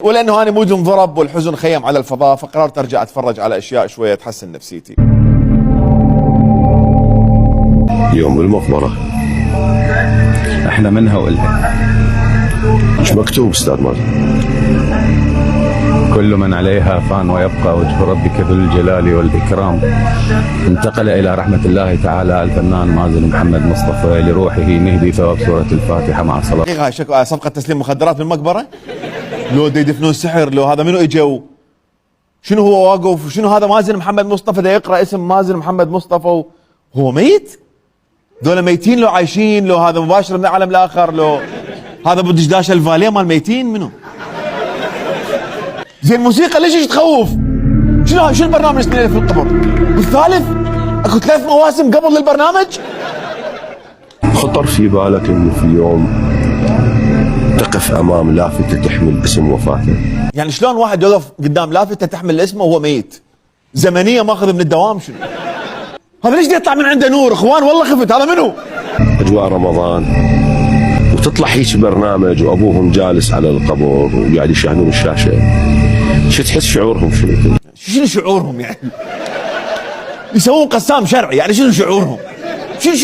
ولانه انا مود انضرب والحزن خيم على الفضاء، فقررت ارجع اتفرج على اشياء شويه تحسن نفسيتي. يوم بالمقبرة احنا منها والها. ايش مكتوب استاذ مازن؟ كل من عليها فان ويبقى وجه ربك ذو الجلال والإكرام. انتقل إلى رحمة الله تعالى الفنان مازن محمد مصطفى، لروحه نهدي ثواب سورة الفاتحة مع صلاة. هاي صفقة تسليم مخدرات بالمقبرة؟ لو دا يدفنون سحر، لو هذا منو اجوا؟ شنو هو واقف؟ شنو هذا مازن محمد مصطفى دا يقرأ اسم مازن محمد مصطفى هو ميت؟ دول ميتين لو عايشين؟ لو هذا مباشر من العالم الآخر؟ لو هذا ابو دشداش الفاليه مال ميتين منو؟ زين الموسيقى ليش تخوف؟ شنو البرنامج اللي في القبر؟ بالثالث؟ اكو 3 مواسم قبل البرنامج؟ خطر في بالك انه في يوم تقف امام لافتة تحمل اسم وفاته؟ يعني شلون واحد يوقف قدام لافتة تحمل اسمه وهو ميت؟ زمنية ماخذ من الدوام شنو؟ هذا ليش يطلع من عنده نور؟ اخوان والله خفت، هذا منو؟ اجواء رمضان وتطلع هيك برنامج وابوهم جالس على القبر وقاعد يشاهدون الشاشة، شو تحس شعورهم؟ شنو شعورهم يعني؟ يسوون قسام شرعي يعني شنو شعورهم؟ شنو